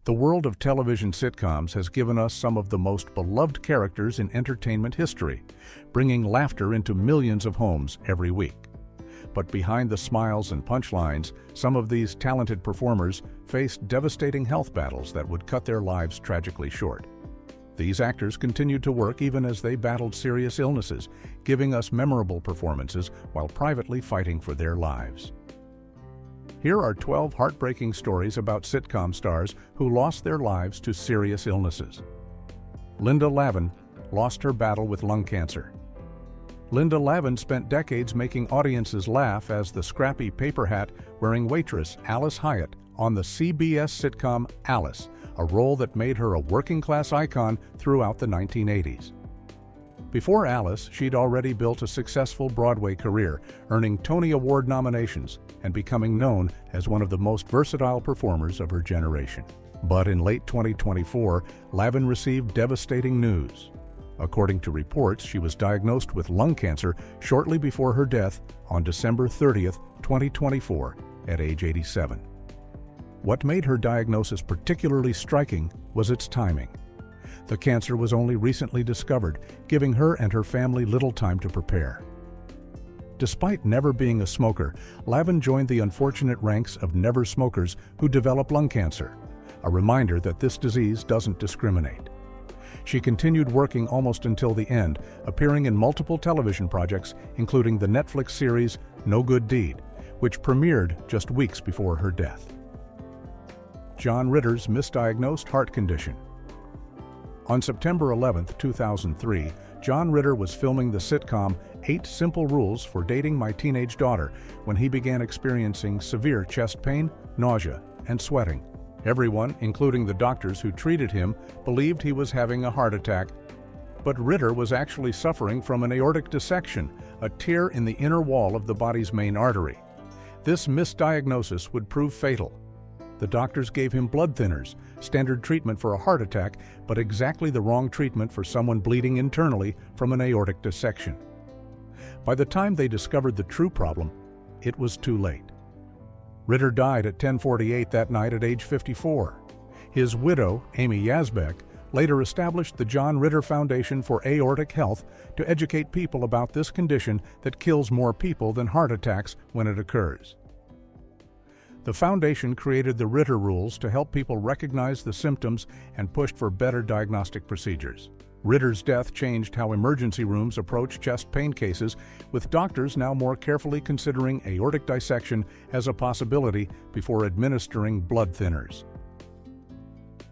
The world of television sitcoms has given us some of the most beloved characters in entertainment history, bringing laughter into millions of homes every week. But behind the smiles and punchlines, some of these talented performers faced devastating health battles that would cut their lives tragically short. These actors continued to work even as they battled serious illnesses, giving us memorable performances while privately fighting for their lives. Here are 12 heartbreaking stories about sitcom stars who lost their lives to serious illnesses. Linda Lavin lost her battle with lung cancer. Linda Lavin spent decades making audiences laugh as the scrappy paper hat-wearing waitress Alice Hyatt on the CBS sitcom Alice, a role that made her a working-class icon throughout the 1980s. Before Alice, she'd already built a successful Broadway career, earning Tony Award nominations and becoming known as one of the most versatile performers of her generation. But in late 2024, Lavin received devastating news. According to reports, she was diagnosed with lung cancer shortly before her death on December 30, 2024, at age 87. What made her diagnosis particularly striking was its timing. The cancer was only recently discovered, giving her and her family little time to prepare. Despite never being a smoker, Lavin joined the unfortunate ranks of never smokers who develop lung cancer, a reminder that this disease doesn't discriminate. She continued working almost until the end, appearing in multiple television projects, including the Netflix series No Good Deed, which premiered just weeks before her death. John Ritter's misdiagnosed heart condition. On September 11, 2003, John Ritter was filming the sitcom 8 Simple Rules for Dating My Teenage Daughter when he began experiencing severe chest pain, nausea, and sweating. Everyone, including the doctors who treated him, believed he was having a heart attack, but Ritter was actually suffering from an aortic dissection, a tear in the inner wall of the body's main artery. This misdiagnosis would prove fatal. The doctors gave him blood thinners, standard treatment for a heart attack, but exactly the wrong treatment for someone bleeding internally from an aortic dissection. By the time they discovered the true problem, it was too late. Ritter died at 10:48 that night at age 54. His widow, Amy Yazbek, later established the John Ritter Foundation for Aortic Health to educate people about this condition that kills more people than heart attacks when it occurs. The foundation created the Ritter Rules to help people recognize the symptoms and pushed for better diagnostic procedures. Ritter's death changed how emergency rooms approach chest pain cases, with doctors now more carefully considering aortic dissection as a possibility before administering blood thinners.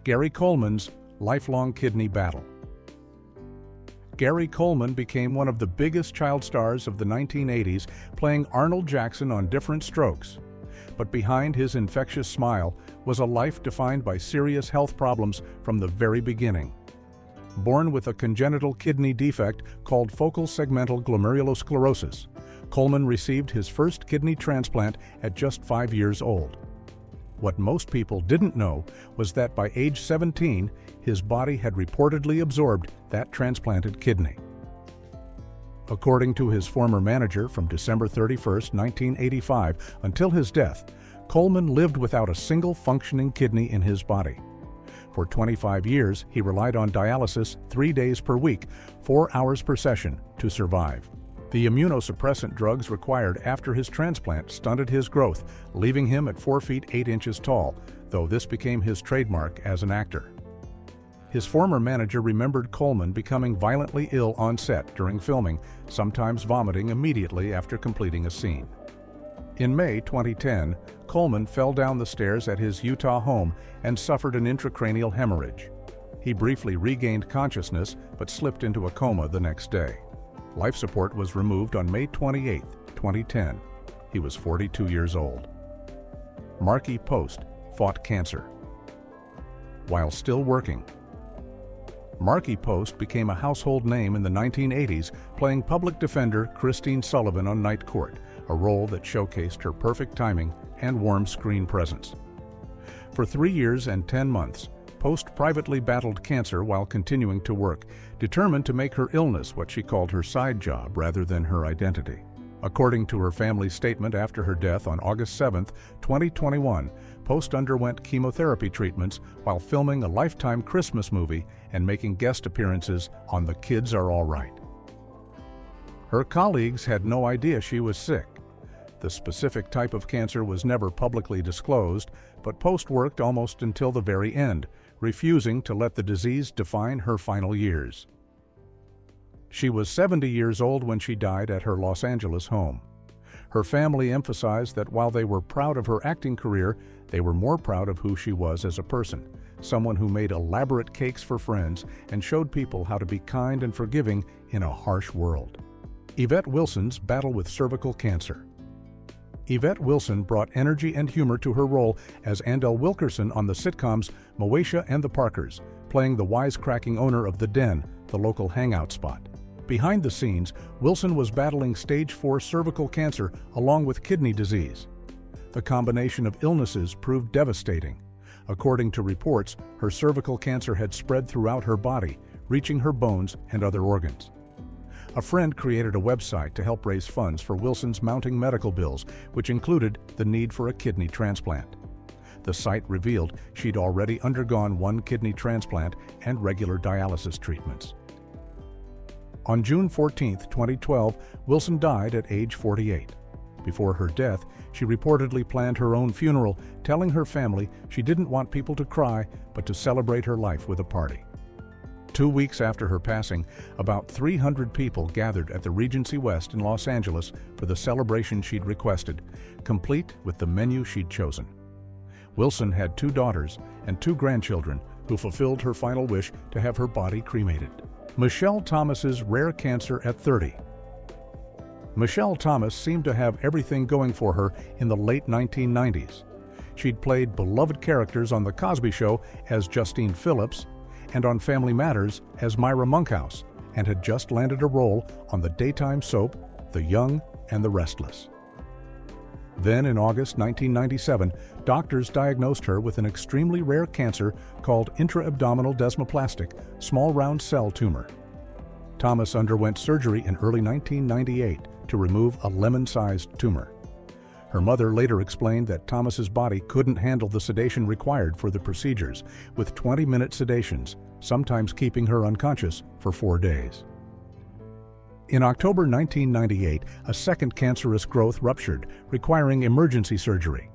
Gary Coleman's lifelong kidney battle. Gary Coleman became one of the biggest child stars of the 1980s, playing Arnold Jackson on Diff'rent Strokes. But behind his infectious smile was a life defined by serious health problems from the very beginning. Born with a congenital kidney defect called focal segmental glomerulosclerosis, Coleman received his first kidney transplant at just 5 years old. What most people didn't know was that by age 17, his body had reportedly absorbed that transplanted kidney. According to his former manager, from December 31, 1985 until his death, Coleman lived without a single functioning kidney in his body. For 25 years, he relied on dialysis 3 days per week, 4 hours per session, to survive. The immunosuppressant drugs required after his transplant stunted his growth, leaving him at 4 feet 8 inches tall, though this became his trademark as an actor. His former manager remembered Coleman becoming violently ill on set during filming, sometimes vomiting immediately after completing a scene. In May 2010, Coleman fell down the stairs at his Utah home and suffered an intracranial hemorrhage. He briefly regained consciousness but slipped into a coma the next day. Life support was removed on May 28, 2010. He was 42 years old. Markie Post fought cancer. While still working, Markie Post became a household name in the 1980s, playing public defender Christine Sullivan on Night Court, a role that showcased her perfect timing and warm screen presence. For 3 years and 10 months, Post privately battled cancer while continuing to work, determined to make her illness what she called her side job rather than her identity. According to her family's statement after her death on August 7, 2021, Post underwent chemotherapy treatments while filming a Lifetime Christmas movie and making guest appearances on The Kids Are All Right. Her colleagues had no idea she was sick. The specific type of cancer was never publicly disclosed, but Post worked almost until the very end, refusing to let the disease define her final years. She was 70 years old when she died at her Los Angeles home. Her family emphasized that while they were proud of her acting career, they were more proud of who she was as a person, someone who made elaborate cakes for friends and showed people how to be kind and forgiving in a harsh world. Yvette Wilson's battle with cervical cancer. Yvette Wilson brought energy and humor to her role as Andel Wilkerson on the sitcoms Moesha and the Parkers, playing the wisecracking owner of The Den, the local hangout spot. Behind the scenes, Wilson was battling stage 4 cervical cancer along with kidney disease. The combination of illnesses proved devastating. According to reports, her cervical cancer had spread throughout her body, reaching her bones and other organs. A friend created a website to help raise funds for Wilson's mounting medical bills, which included the need for a kidney transplant. The site revealed she'd already undergone 1 kidney transplant and regular dialysis treatments. On June 14, 2012, Wilson died at age 48. Before her death, she reportedly planned her own funeral, telling her family she didn't want people to cry, but to celebrate her life with a party. 2 weeks after her passing, about 300 people gathered at the Regency West in Los Angeles for the celebration she'd requested, complete with the menu she'd chosen. Wilson had 2 daughters and 2 grandchildren who fulfilled her final wish to have her body cremated. Michelle Thomas's rare cancer at 30. Michelle Thomas seemed to have everything going for her in the late 1990s. She'd played beloved characters on The Cosby Show as Justine Phillips and on Family Matters as Myra Monkhouse, and had just landed a role on the daytime soap The Young and the Restless. Then in August 1997, doctors diagnosed her with an extremely rare cancer called intra-abdominal desmoplastic small round cell tumor. Thomas underwent surgery in early 1998 to remove a lemon-sized tumor. Her mother later explained that Thomas's body couldn't handle the sedation required for the procedures, with 20-minute sedations, sometimes keeping her unconscious for 4 days. In October 1998, a second cancerous growth ruptured, requiring emergency surgery.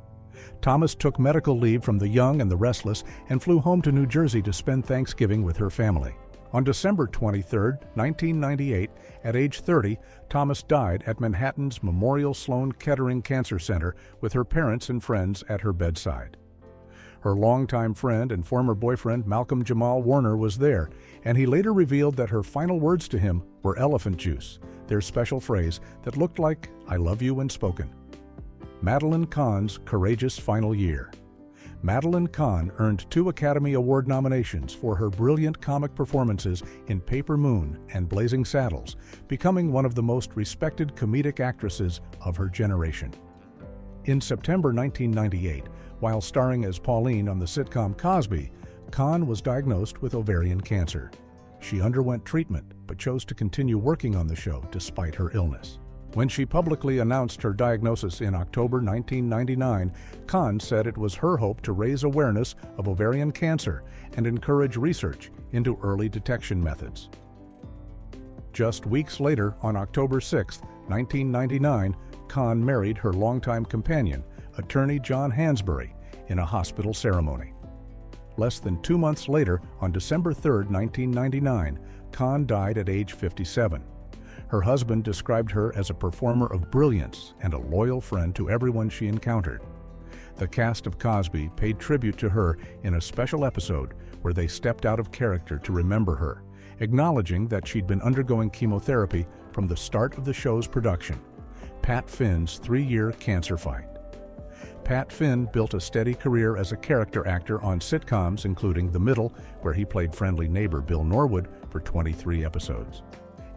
Thomas took medical leave from The Young and the Restless and flew home to New Jersey to spend Thanksgiving with her family. On December 23, 1998, at age 30, Thomas died at Manhattan's Memorial Sloan Kettering Cancer Center with her parents and friends at her bedside. Her longtime friend and former boyfriend Malcolm Jamal Warner was there, and he later revealed that her final words to him were elephant juice, their special phrase that looked like "I love you" when spoken. Madeline Kahn's courageous final year. Madeline Kahn earned 2 Academy Award nominations for her brilliant comic performances in Paper Moon and Blazing Saddles, becoming one of the most respected comedic actresses of her generation. In September 1998, while starring as Pauline on the sitcom Cosby, Kahn was diagnosed with ovarian cancer. She underwent treatment but chose to continue working on the show despite her illness. When she publicly announced her diagnosis in October 1999, Kahn said it was her hope to raise awareness of ovarian cancer and encourage research into early detection methods. Just weeks later, on October 6, 1999, Kahn married her longtime companion, attorney John Hansbury, in a hospital ceremony. Less than 2 months later, on December 3, 1999, Kahn died at age 57. Her husband described her as a performer of brilliance and a loyal friend to everyone she encountered. The cast of Cosby paid tribute to her in a special episode where they stepped out of character to remember her, acknowledging that she'd been undergoing chemotherapy from the start of the show's production. Pat Finn's 3-year cancer fight. Pat Finn built a steady career as a character actor on sitcoms, including The Middle, where he played friendly neighbor Bill Norwood for 23 episodes.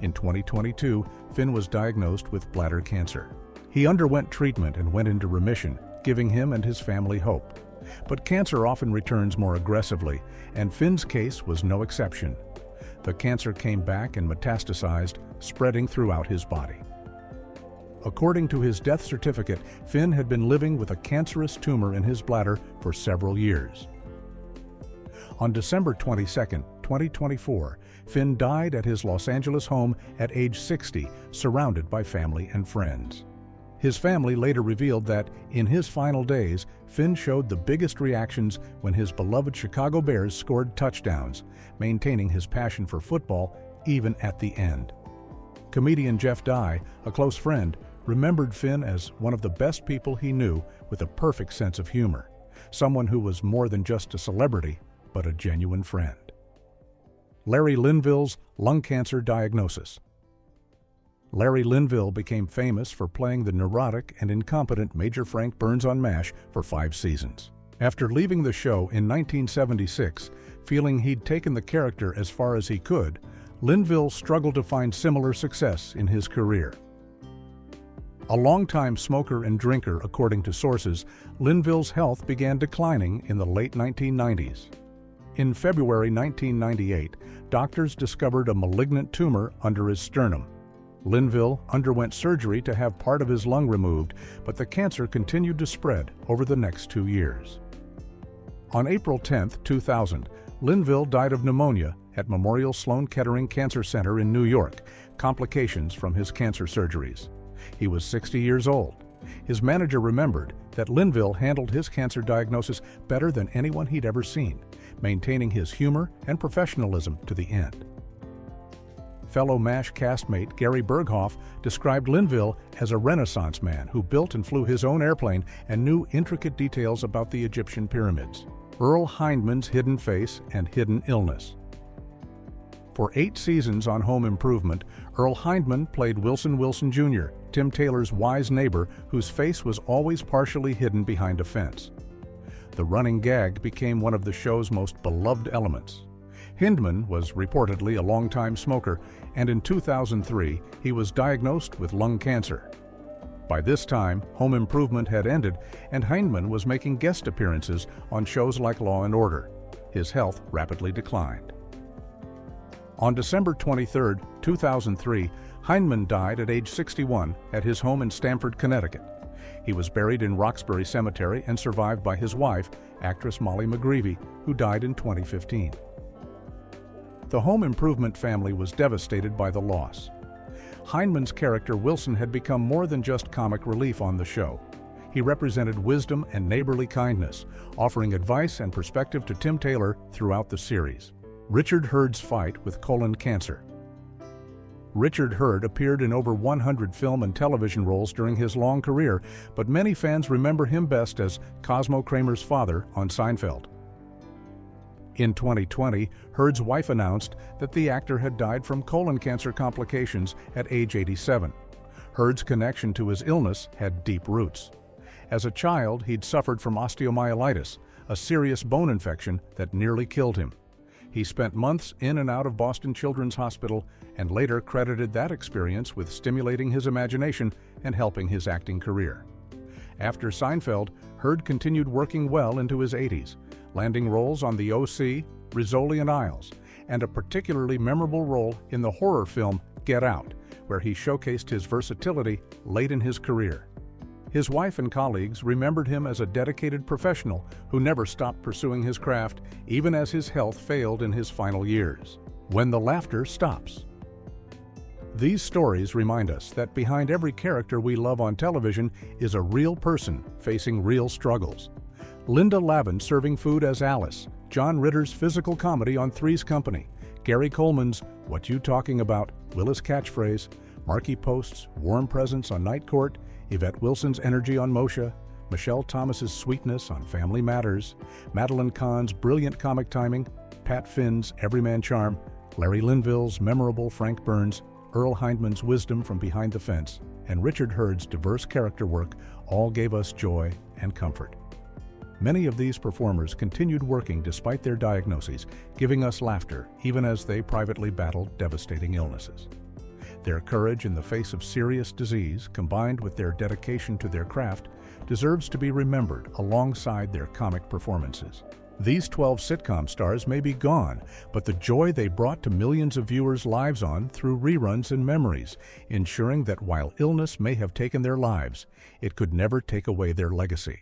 In 2022, Finn was diagnosed with bladder cancer. He underwent treatment and went into remission, giving him and his family hope. But cancer often returns more aggressively, and Finn's case was no exception. The cancer came back and metastasized, spreading throughout his body. According to his death certificate, Finn had been living with a cancerous tumor in his bladder for several years. On December 22, 2024, Finn died at his Los Angeles home at age 60, surrounded by family and friends. His family later revealed that, in his final days, Finn showed the biggest reactions when his beloved Chicago Bears scored touchdowns, maintaining his passion for football even at the end. Comedian Jeff Dye, a close friend, remembered Finn as one of the best people he knew, with a perfect sense of humor, someone who was more than just a celebrity, but a genuine friend. Larry Linville's lung cancer diagnosis. Larry Linville became famous for playing the neurotic and incompetent Major Frank Burns on MASH for 5 seasons. After leaving the show in 1976, feeling he'd taken the character as far as he could, Linville struggled to find similar success in his career. A longtime smoker and drinker, according to sources, Linville's health began declining in the late 1990s. In February 1998, doctors discovered a malignant tumor under his sternum. Linville underwent surgery to have part of his lung removed, but the cancer continued to spread over the next 2 years. On April 10, 2000, Linville died of pneumonia at Memorial Sloan Kettering Cancer Center in New York, complications from his cancer surgeries. He was 60 years old. His manager remembered that Linville handled his cancer diagnosis better than anyone he'd ever seen, maintaining his humor and professionalism to the end. Fellow MASH castmate Gary Berghoff described Linville as a Renaissance man who built and flew his own airplane and knew intricate details about the Egyptian pyramids, Earl Hindman's hidden face and hidden illness. For 8 seasons on Home Improvement, Earl Hindman played Wilson Wilson Jr., Tim Taylor's wise neighbor whose face was always partially hidden behind a fence. The running gag became one of the show's most beloved elements. Hindman was reportedly a longtime smoker, and in 2003 he was diagnosed with lung cancer. By this time, Home Improvement had ended, and Hindman was making guest appearances on shows like Law & Order. His health rapidly declined. On December 23, 2003, Hindman died at age 61 at his home in Stamford, Connecticut. He was buried in Roxbury Cemetery and survived by his wife, actress Molly McGreevy, who died in 2015. The Home Improvement family was devastated by the loss. Hindman's character Wilson had become more than just comic relief on the show. He represented wisdom and neighborly kindness, offering advice and perspective to Tim Taylor throughout the series. Richard Hurd's fight with colon cancer. Richard Hurd appeared in over 100 film and television roles during his long career, but many fans remember him best as Cosmo Kramer's father on Seinfeld. In 2020, Hurd's wife announced that the actor had died from colon cancer complications at age 87. Hurd's connection to his illness had deep roots. As a child, he'd suffered from osteomyelitis, a serious bone infection that nearly killed him. He spent months in and out of Boston Children's Hospital and later credited that experience with stimulating his imagination and helping his acting career. After Seinfeld, Hurd continued working well into his 80s, landing roles on The O.C., Rizzoli and Isles, and a particularly memorable role in the horror film Get Out, where he showcased his versatility late in his career. His wife and colleagues remembered him as a dedicated professional who never stopped pursuing his craft, even as his health failed in his final years. When the laughter stops. These stories remind us that behind every character we love on television is a real person facing real struggles. Linda Lavin serving food as Alice, John Ritter's physical comedy on Three's Company, Gary Coleman's What You Talking About, Willis catchphrase, Marky Post's warm presence on Night Court, Yvette Wilson's energy on Moshe, Michelle Thomas's sweetness on Family Matters, Madeline Kahn's brilliant comic timing, Pat Finn's everyman charm, Larry Linville's memorable Frank Burns, Earl Hindman's wisdom from behind the fence, and Richard Hurd's diverse character work all gave us joy and comfort. Many of these performers continued working despite their diagnoses, giving us laughter even as they privately battled devastating illnesses. Their courage in the face of serious disease, combined with their dedication to their craft, deserves to be remembered alongside their comic performances. These 12 sitcom stars may be gone, but the joy they brought to millions of viewers' lives on through reruns and memories, ensuring that while illness may have taken their lives, it could never take away their legacy.